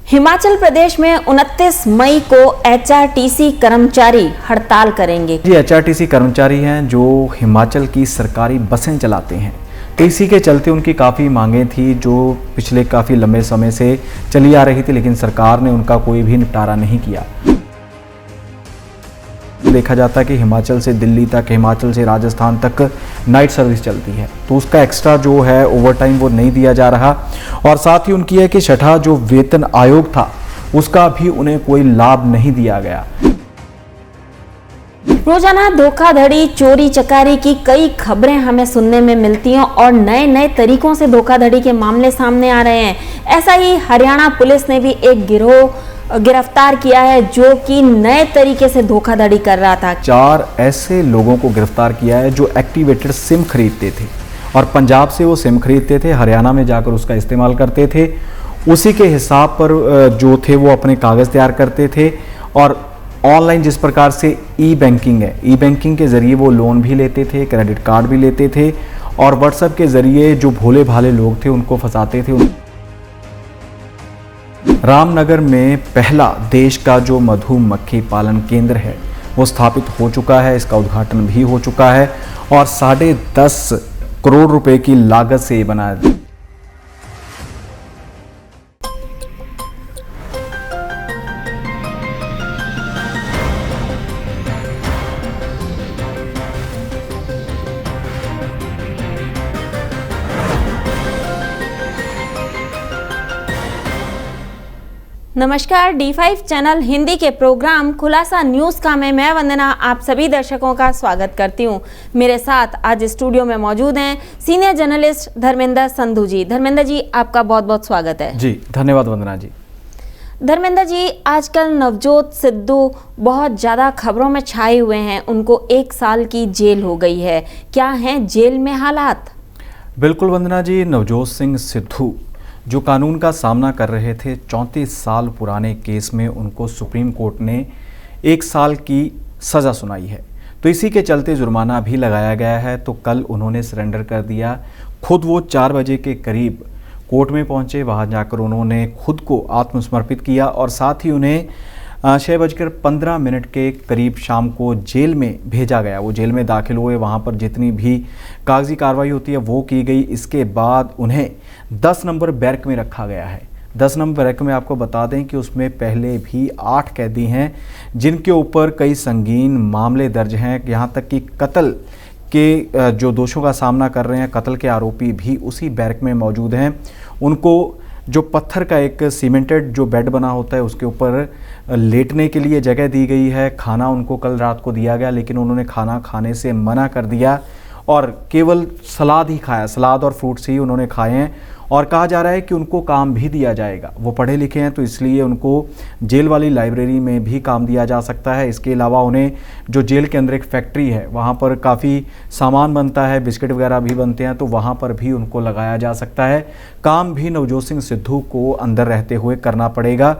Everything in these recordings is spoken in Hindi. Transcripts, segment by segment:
हिमाचल प्रदेश में 29 मई को एचआरटीसी कर्मचारी हड़ताल करेंगे। ये एचआरटीसी कर्मचारी हैं जो हिमाचल की सरकारी बसें चलाते हैं। तो इसी के चलते उनकी काफ़ी मांगें थी जो पिछले काफ़ी लंबे समय से चली आ रही थी, लेकिन सरकार ने उनका कोई भी निपटारा नहीं किया। देखा जाता है कि हिमाचल से दिल्ली तक, हिमाचल से राजस्थान तक नाइट सर्विस चलती है, तो उसका एक्स्ट्रा जो है ओवर टाइम वो नहीं दिया जा रहा। और साथ ही उनकी है कि छठा जो वेतन आयोग था उसका भी उन्हें कोई लाभ नहीं दिया गया। रोजाना धोखाधड़ी, चोरी चकारी की कई खबरें हमें सुनने में मिलती हैं और नए नए तरीकों से धोखाधड़ी के मामले सामने आ रहे हैं। ऐसा ही हरियाणा पुलिस ने भी एक गिरोह गिरफ्तार किया है जो कि नए तरीके से धोखाधड़ी कर रहा था। 4 ऐसे लोगों को गिरफ्तार किया है जो एक्टिवेटेड सिम खरीदते थे और पंजाब से वो सिम खरीदते थे, हरियाणा में जाकर उसका इस्तेमाल करते थे। उसी के हिसाब पर जो थे वो अपने कागज़ तैयार करते थे और ऑनलाइन जिस प्रकार से ई बैंकिंग है, ई बैंकिंग के ज़रिए वो लोन भी लेते थे, क्रेडिट कार्ड भी लेते थे और व्हाट्सएप के ज़रिए जो भोले भाले लोग थे उनको फंसाते थे। रामनगर में पहला देश का जो मधुमक्खी पालन केंद्र है वो स्थापित हो चुका है, इसका उद्घाटन भी हो चुका है और 10.5 करोड़ रुपए की लागत से बना है। नमस्कार, D5 चैनल हिंदी के प्रोग्राम खुलासा न्यूज़ का मैं वंदना आप सभी दर्शकों का स्वागत करती हूं। मेरे साथ आज स्टूडियो में मौजूद हैं सीनियर जर्नलिस्ट धर्मेंद्र संधू जी। धर्मेंद्र जी, आपका बहुत बहुत स्वागत है। जी धन्यवाद वंदना जी। धर्मेंद्र जी, आजकल नवजोत सिद्धू बहुत ज़्यादा खबरों में छाए हुए हैं। उनको 1 साल की जेल हो गई है। क्या हैं जेल में हालात? बिल्कुल वंदना जी, नवजोत सिंह सिद्धू जो कानून का सामना कर रहे थे 34 साल पुराने केस में उनको सुप्रीम कोर्ट ने 1 साल की सज़ा सुनाई है। तो इसी के चलते जुर्माना भी लगाया गया है। तो कल उन्होंने सरेंडर कर दिया। खुद वो 4 बजे के करीब कोर्ट में पहुंचे, वहां जाकर उन्होंने खुद को आत्मसमर्पित किया और साथ ही उन्हें 6:15 के करीब शाम को जेल में भेजा गया। वो जेल में दाखिल हुए, वहाँ पर जितनी भी कागजी कार्रवाई होती है वो की गई। इसके बाद उन्हें 10 नंबर बैरक में रखा गया है। 10 नंबर बैरक में आपको बता दें कि उसमें पहले भी 8 कैदी हैं जिनके ऊपर कई संगीन मामले दर्ज हैं। यहाँ तक कि कत्ल के जो दोषों का सामना कर रहे हैं, कत्ल के आरोपी भी उसी बैरक में मौजूद हैं। उनको जो पत्थर का एक सीमेंटेड जो बेड बना होता है उसके ऊपर लेटने के लिए जगह दी गई है। खाना उनको कल रात को दिया गया, लेकिन उन्होंने खाना खाने से मना कर दिया और केवल सलाद ही खाया, सलाद और फ्रूट्स ही उन्होंने खाए हैं। और कहा जा रहा है कि उनको काम भी दिया जाएगा। वो पढ़े लिखे हैं तो इसलिए उनको जेल वाली लाइब्रेरी में भी काम दिया जा सकता है। इसके अलावा उन्हें जो जेल के अंदर एक फैक्ट्री है वहाँ पर काफ़ी सामान बनता है, बिस्किट वगैरह भी बनते हैं, तो वहाँ पर भी उनको लगाया जा सकता है। काम भी नवजोत सिंह सिद्धू को अंदर रहते हुए करना पड़ेगा।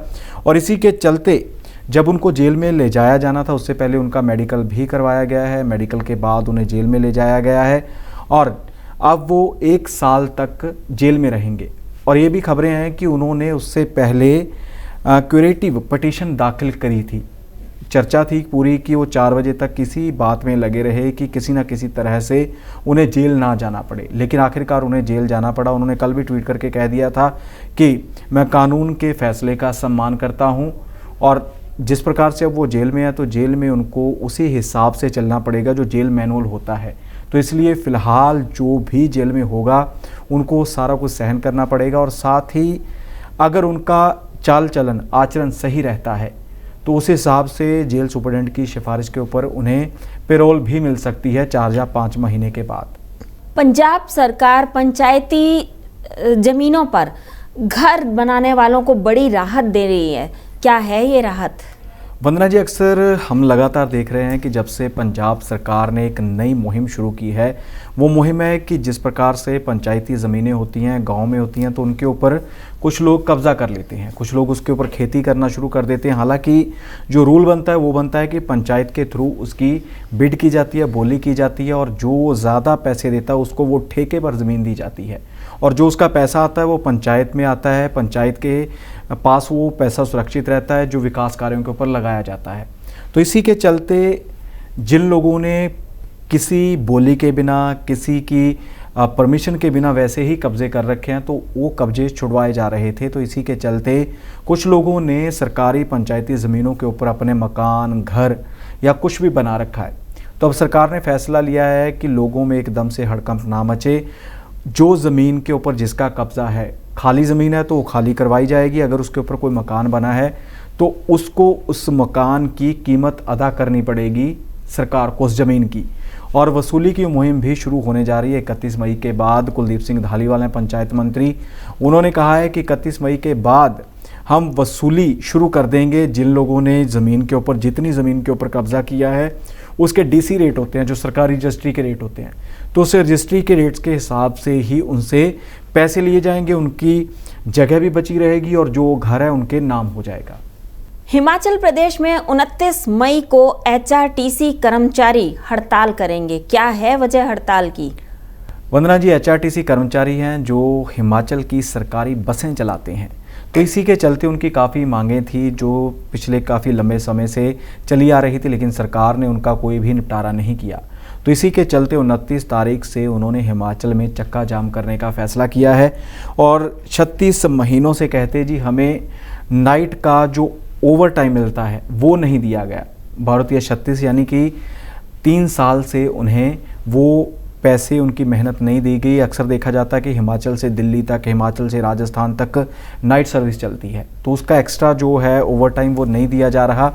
और इसी के चलते जब उनको जेल में ले जाया जाना था उससे पहले उनका मेडिकल भी करवाया गया है। मेडिकल के बाद उन्हें जेल में ले जाया गया है और अब वो 1 साल तक जेल में रहेंगे। और ये भी खबरें हैं कि उन्होंने उससे पहले क्यूरेटिव पिटीशन दाखिल करी थी। चर्चा थी पूरी कि वो 4 बजे तक किसी बात में लगे रहे कि किसी न किसी तरह से उन्हें जेल ना जाना पड़े, लेकिन आखिरकार उन्हें जेल जाना पड़ा। उन्होंने कल भी ट्वीट करके कह दिया था कि मैं कानून के फैसले का सम्मान करता हूँ और जिस प्रकार से अब वो जेल में है तो जेल में उनको उसी हिसाब से चलना पड़ेगा जो जेल मैनुअल होता है। तो इसलिए फ़िलहाल जो भी जेल में होगा उनको सारा कुछ सहन करना पड़ेगा और साथ ही अगर उनका चाल चलन आचरण सही रहता है तो उस हिसाब से जेल सुपरडेंट की सिफारिश के ऊपर उन्हें पेरोल भी मिल सकती है 4 या 5 महीने के बाद। पंजाब सरकार पंचायती ज़मीनों पर घर बनाने वालों को बड़ी राहत दे रही है। क्या है ये राहत? वंदना जी, अक्सर हम लगातार देख रहे हैं कि जब से पंजाब सरकार ने एक नई मुहिम शुरू की है, वो मुहिम है कि जिस प्रकार से पंचायती ज़मीनें होती हैं, गांव में होती हैं, तो उनके ऊपर कुछ लोग कब्जा कर लेते हैं, कुछ लोग उसके ऊपर खेती करना शुरू कर देते हैं। हालांकि जो रूल बनता है वो बनता है कि पंचायत के थ्रू उसकी बिड की जाती है, बोली की जाती है, और जो ज़्यादा पैसे देता है उसको वो ठेके पर ज़मीन दी जाती है, और जो उसका पैसा आता है वो पंचायत में आता है। पंचायत के पास वो पैसा सुरक्षित रहता है जो विकास कार्यों के ऊपर लगाया जाता है। तो इसी के चलते जिन लोगों ने किसी बोली के बिना, किसी की परमिशन के बिना वैसे ही कब्जे कर रखे हैं, तो वो कब्जे छुड़वाए जा रहे थे। तो इसी के चलते कुछ लोगों ने सरकारी पंचायती ज़मीनों के ऊपर अपने मकान, घर या कुछ भी बना रखा है। तो अब सरकार ने फैसला लिया है कि लोगों में एकदम से हड़कंप ना मचे। जो ज़मीन के ऊपर जिसका कब्ज़ा है, खाली ज़मीन है तो वो खाली करवाई जाएगी। अगर उसके ऊपर कोई मकान बना है तो उसको उस मकान की कीमत अदा करनी पड़ेगी सरकार को उस ज़मीन की। और वसूली की मुहिम भी शुरू होने जा रही है 31 मई के बाद। कुलदीप सिंह धालीवाल हैं पंचायत मंत्री, उन्होंने कहा है कि 31 मई के बाद हम वसूली शुरू कर देंगे। जिन लोगों ने ज़मीन के ऊपर, जितनी ज़मीन के ऊपर कब्ज़ा किया है उसके डीसी रेट होते हैं, जो सरकारी रजिस्ट्री के रेट होते हैं, तो उस रजिस्ट्री के रेट्स के हिसाब से ही उनसे पैसे लिए जाएंगे, उनकी जगह भी बची रहेगी और जो घर है उनके नाम हो जाएगा। हिमाचल प्रदेश में 29 मई को एचआरटीसी कर्मचारी हड़ताल करेंगे, क्या है वजह हड़ताल की? वंदना जी, एचआरटीसी कर्मचारी हैं जो हिमाचल की सरकारी बसें चलाते हैं, तो इसी के चलते उनकी काफ़ी मांगें थी जो पिछले काफ़ी लंबे समय से चली आ रही थी, लेकिन सरकार ने उनका कोई भी निपटारा नहीं किया। तो इसी के चलते 29 तारीख से उन्होंने हिमाचल में चक्का जाम करने का फ़ैसला किया है। और 36 महीनों से कहते जी हमें नाइट का जो ओवर टाइम मिलता है वो नहीं दिया गया। भारतीय 36 यानी कि 3 साल से उन्हें वो पैसे, उनकी मेहनत नहीं दी गई। अक्सर देखा जाता है कि हिमाचल से दिल्ली तक, हिमाचल से राजस्थान तक नाइट सर्विस चलती है, तो उसका एक्स्ट्रा जो है ओवर टाइम वो नहीं दिया जा रहा।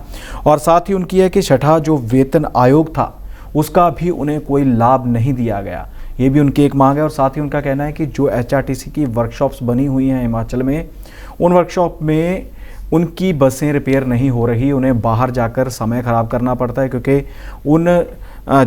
और साथ ही उनकी है कि छठा जो वेतन आयोग था उसका भी उन्हें कोई लाभ नहीं दिया गया, ये भी उनकी एक मांग है। और साथ ही उनका कहना है कि जो एचआरटीसी की वर्कशॉप्स बनी हुई हैं हिमाचल में, उन वर्कशॉप में उनकी बसें रिपेयर नहीं हो रही, उन्हें बाहर जाकर समय ख़राब करना पड़ता है, क्योंकि उन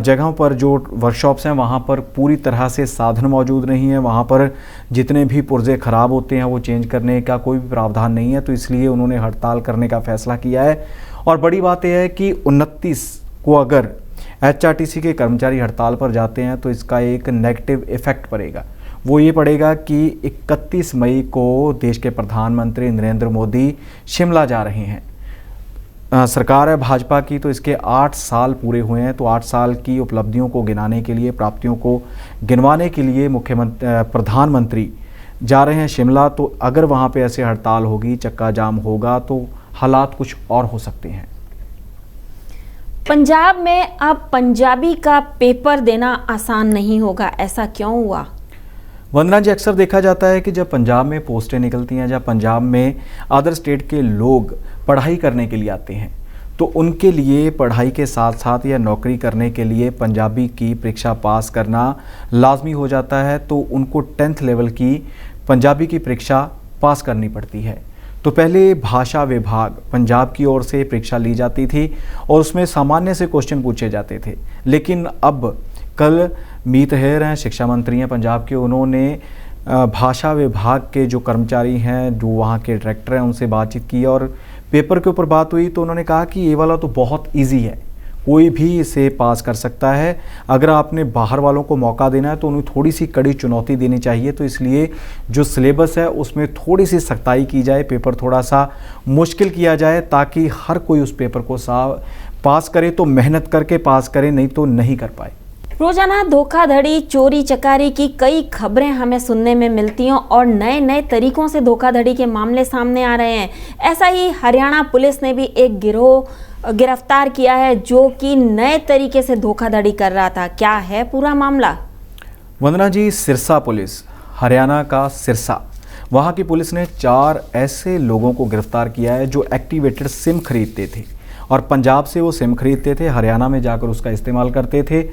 जगहों पर जो वर्कशॉप्स हैं वहाँ पर पूरी तरह से साधन मौजूद नहीं है, वहाँ पर जितने भी पुर्जे ख़राब होते हैं वो चेंज करने का कोई भी प्रावधान नहीं है। तो इसलिए उन्होंने हड़ताल करने का फ़ैसला किया है। और बड़ी बात यह है कि 29 को अगर एचआरटीसी के कर्मचारी हड़ताल पर जाते हैं तो इसका एक नेगेटिव इफ़ेक्ट पड़ेगा। वो ये पड़ेगा कि 31 मई को देश के प्रधानमंत्री नरेंद्र मोदी शिमला जा रहे हैं। सरकार है भाजपा की, तो इसके 8 साल पूरे हुए हैं। तो 8 साल की उपलब्धियों को गिनाने के लिए, प्राप्तियों को गिनवाने के लिए प्रधानमंत्री जा रहे हैं शिमला। तो अगर वहाँ पे ऐसे हड़ताल होगी, चक्का जाम होगा, तो हालात कुछ और हो सकते हैं। पंजाब में अब पंजाबी का पेपर देना आसान नहीं होगा, ऐसा क्यों हुआ? वंदना जी, अक्सर देखा जाता है कि जब पंजाब में पोस्टें निकलती हैं, जब पंजाब में अदर स्टेट के लोग पढ़ाई करने के लिए आते हैं, तो उनके लिए पढ़ाई के साथ साथ या नौकरी करने के लिए पंजाबी की परीक्षा पास करना लाजमी हो जाता है। तो उनको 10th लेवल की पंजाबी की परीक्षा पास करनी पड़ती है। तो पहले भाषा विभाग पंजाब की ओर से परीक्षा ली जाती थी और उसमें सामान्य से क्वेश्चन पूछे जाते थे। लेकिन अब कल मीत हेयर हैं, शिक्षा मंत्री हैं पंजाब के, उन्होंने भाषा विभाग के जो कर्मचारी हैं, जो वहाँ के डायरेक्टर हैं, उनसे बातचीत की और पेपर के ऊपर बात हुई। तो उन्होंने कहा कि ये वाला तो बहुत इजी है, कोई भी इसे पास कर सकता है। अगर आपने बाहर वालों को मौका देना है तो उन्हें थोड़ी सी कड़ी चुनौती देनी चाहिए। तो इसलिए जो सिलेबस है उसमें थोड़ी सी सख्ताई की जाए, पेपर थोड़ा सा मुश्किल किया जाए, ताकि हर कोई उस पेपर को पास करे। तो मेहनत करके पास करे, नहीं तो नहीं कर पाए। रोजाना धोखाधड़ी, चोरी चकारी की कई खबरें हमें सुनने में मिलती हैं और नए नए तरीकों से धोखाधड़ी के मामले सामने आ रहे हैं। ऐसा ही हरियाणा पुलिस ने भी एक गिरोह गिरफ्तार किया है जो कि नए तरीके से धोखाधड़ी कर रहा था। क्या है पूरा मामला? वंदना जी, सिरसा पुलिस, हरियाणा का सिरसा, वहाँ की पुलिस ने 4 ऐसे लोगों को गिरफ्तार किया है जो एक्टिवेटेड सिम खरीदते थे और पंजाब से वो सिम खरीदते थे, हरियाणा में जाकर उसका इस्तेमाल करते थे।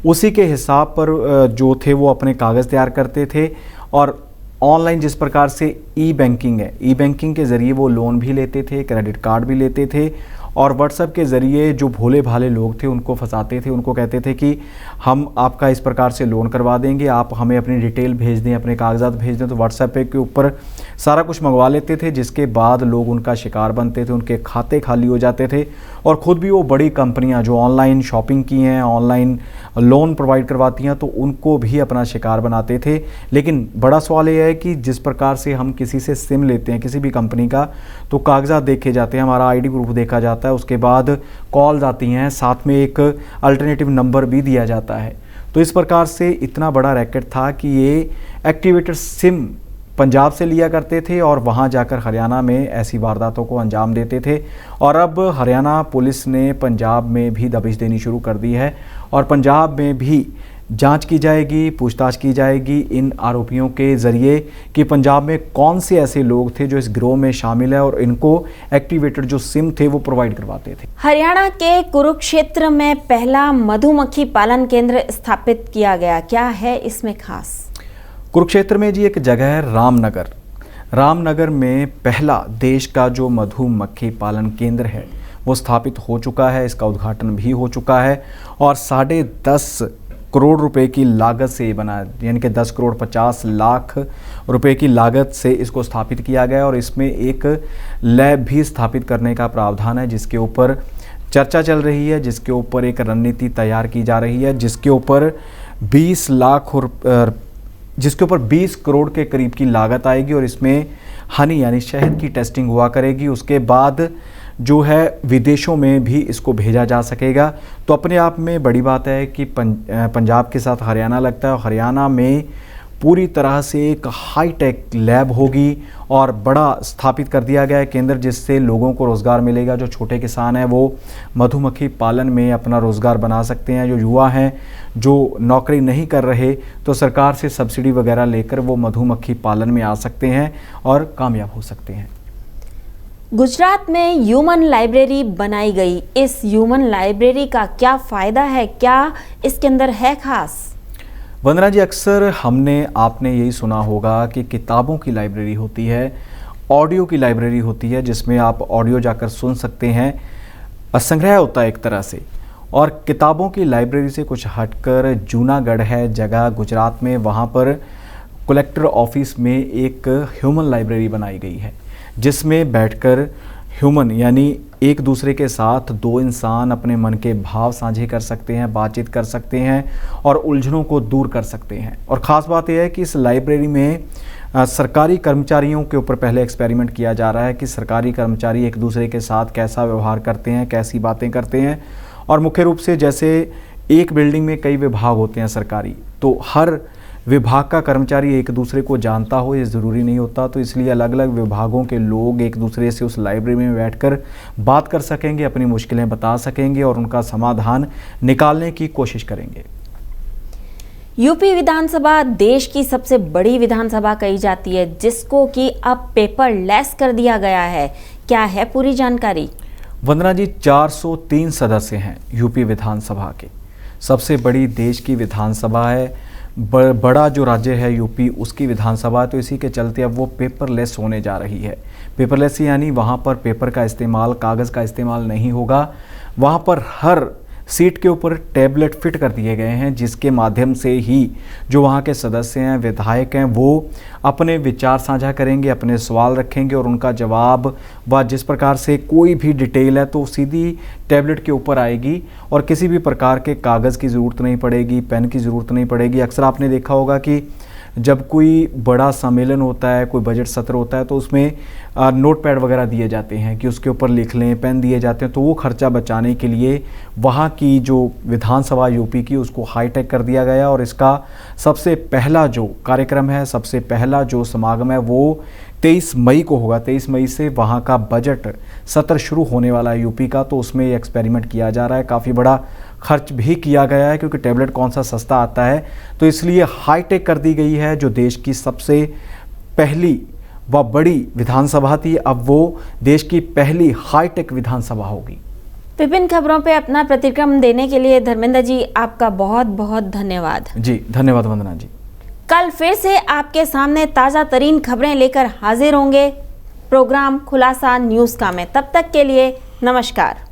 उसी के हिसाब पर जो थे वो अपने कागज़ तैयार करते थे और ऑनलाइन जिस प्रकार से ई बैंकिंग है, ई बैंकिंग के ज़रिए वो लोन भी लेते थे, क्रेडिट कार्ड भी लेते थे और व्हाट्सएप के ज़रिए जो भोले भाले लोग थे उनको फंसाते थे, उनको कहते थे कि हम आपका इस प्रकार से लोन करवा देंगे, आप हमें अपनी डिटेल भेज दें, अपने कागजात भेज दें। तो व्हाट्सएप के ऊपर सारा कुछ मंगवा लेते थे, जिसके बाद लोग उनका शिकार बनते थे, उनके खाते खाली हो जाते थे और ख़ुद भी वो बड़ी कंपनियां जो ऑनलाइन शॉपिंग की हैं, ऑनलाइन लोन प्रोवाइड करवाती हैं, तो उनको भी अपना शिकार बनाते थे। लेकिन बड़ा सवाल ये है कि जिस प्रकार से हम किसी से सिम लेते हैं किसी भी कंपनी का, तो कागजात देखे जाते हैं, हमारा आईडी प्रूफ देखा जाता है, उसके बाद कॉल्स आती हैं, साथ में एक अल्टरनेटिव नंबर भी दिया जाता है। तो इस प्रकार से इतना बड़ा रैकेट था कि ये एक्टिवेटेड सिम पंजाब से लिया करते थे और वहाँ जाकर हरियाणा में ऐसी वारदातों को अंजाम देते थे। और अब हरियाणा पुलिस ने पंजाब में भी दबिश देनी शुरू कर दी है और पंजाब में भी जांच की जाएगी, पूछताछ की जाएगी इन आरोपियों के ज़रिए कि पंजाब में कौन से ऐसे लोग थे जो इस गिरोह में शामिल है और इनको एक्टिवेटेड जो सिम थे वो प्रोवाइड करवाते थे। हरियाणा के कुरुक्षेत्र में पहला मधुमक्खी पालन केंद्र स्थापित किया गया, क्या है इसमें खास? कुरुक्षेत्र में जी एक जगह है रामनगर। रामनगर में पहला देश का जो मधुमक्खी पालन केंद्र है वो स्थापित हो चुका है, इसका उद्घाटन भी हो चुका है और 10.5 करोड़ रुपए की लागत से बना, यानी कि 10 करोड़ 50 लाख रुपए की लागत से इसको स्थापित किया गया और इसमें एक लैब भी स्थापित करने का प्रावधान है, जिसके ऊपर चर्चा चल रही है, जिसके ऊपर एक रणनीति तैयार की जा रही है, जिसके ऊपर 20 करोड़ के करीब की लागत आएगी और इसमें हनी यानी शहद की टेस्टिंग हुआ करेगी। उसके बाद जो है विदेशों में भी इसको भेजा जा सकेगा। तो अपने आप में बड़ी बात है कि पंजाब के साथ हरियाणा लगता है और हरियाणा में पूरी तरह से एक हाईटेक लैब होगी और बड़ा स्थापित कर दिया गया है केंद्र, जिससे लोगों को रोज़गार मिलेगा। जो छोटे किसान हैं वो मधुमक्खी पालन में अपना रोज़गार बना सकते हैं, जो युवा हैं जो नौकरी नहीं कर रहे तो सरकार से सब्सिडी वगैरह लेकर वो मधुमक्खी पालन में आ सकते हैं और कामयाब हो सकते हैं। गुजरात में ह्यूमन लाइब्रेरी बनाई गई, इस ह्यूमन लाइब्रेरी का क्या फ़ायदा है, क्या इसके अंदर है खास? वंदना जी, अक्सर हमने आपने यही सुना होगा कि किताबों की लाइब्रेरी होती है, ऑडियो की लाइब्रेरी होती है, जिसमें आप ऑडियो जाकर सुन सकते हैं, संग्रह होता है एक तरह से। और किताबों की लाइब्रेरी से कुछ हटकर जूनागढ़ है जगह गुजरात में, वहाँ पर कलेक्टर ऑफिस में एक ह्यूमन लाइब्रेरी बनाई गई है, जिसमें बैठकर ह्यूमन यानी एक दूसरे के साथ दो इंसान अपने मन के भाव साझे कर सकते हैं, बातचीत कर सकते हैं और उलझनों को दूर कर सकते हैं। और ख़ास बात यह है कि इस लाइब्रेरी में सरकारी कर्मचारियों के ऊपर पहले एक्सपेरिमेंट किया जा रहा है कि सरकारी कर्मचारी एक दूसरे के साथ कैसा व्यवहार करते हैं, कैसी बातें करते हैं। और मुख्य रूप से जैसे एक बिल्डिंग में कई विभाग होते हैं सरकारी, तो हर विभाग का कर्मचारी एक दूसरे को जानता हो ये ज़रूरी नहीं होता। तो इसलिए अलग अलग विभागों के लोग एक दूसरे से उस लाइब्रेरी में बैठकर बात कर सकेंगे, अपनी मुश्किलें बता सकेंगे और उनका समाधान निकालने की कोशिश करेंगे। यूपी विधानसभा देश की सबसे बड़ी विधानसभा कही जाती है, जिसको कि अब पेपरलेस कर दिया गया है। क्या है पूरी जानकारी? वंदना जी, 403 सदस्य हैं यूपी विधानसभा के, सबसे बड़ी देश की विधानसभा है। बड़ा जो राज्य है यूपी, उसकी विधानसभा, तो इसी के चलते अब वो पेपरलेस होने जा रही है। पेपरलेस यानी वहाँ पर पेपर का इस्तेमाल, कागज़ का इस्तेमाल नहीं होगा। वहाँ पर हर सीट के ऊपर टैबलेट फिट कर दिए गए हैं, जिसके माध्यम से ही जो वहाँ के सदस्य हैं, विधायक हैं, वो अपने विचार साझा करेंगे, अपने सवाल रखेंगे और उनका जवाब व जिस प्रकार से कोई भी डिटेल है तो सीधी टैबलेट के ऊपर आएगी और किसी भी प्रकार के कागज़ की ज़रूरत नहीं पड़ेगी, पेन की ज़रूरत नहीं पड़ेगी। अक्सर आपने देखा होगा कि जब कोई बड़ा सम्मेलन होता है, कोई बजट सत्र होता है, तो उसमें नोटपैड वगैरह दिए जाते हैं कि उसके ऊपर लिख लें, पेन दिए जाते हैं। तो वो खर्चा बचाने के लिए वहाँ की जो विधानसभा यूपी की, उसको हाईटेक कर दिया गया और इसका सबसे पहला जो कार्यक्रम है, सबसे पहला जो समागम है वो 23 मई को होगा। 23 मई से वहाँ का बजट सत्र शुरू होने वाला है यूपी का, तो उसमें ये एक्सपेरिमेंट किया जा रहा है। काफ़ी बड़ा खर्च भी किया गया है क्योंकि टैबलेट कौन सा सस्ता आता है, तो इसलिए हाईटेक कर दी गई है। जो देश की सबसे पहली व बड़ी विधानसभा थी, अब वो देश की पहली हाईटेक विधानसभा होगी। विभिन्न खबरों पे अपना प्रतिक्रम देने के लिए धर्मेंद्र जी आपका बहुत बहुत धन्यवाद। जी धन्यवाद वंदना जी। कल फिर से आपके सामने ताज़ा तरीन खबरें लेकर हाजिर होंगे प्रोग्राम खुलासा न्यूज़ का में। तब तक के लिए नमस्कार।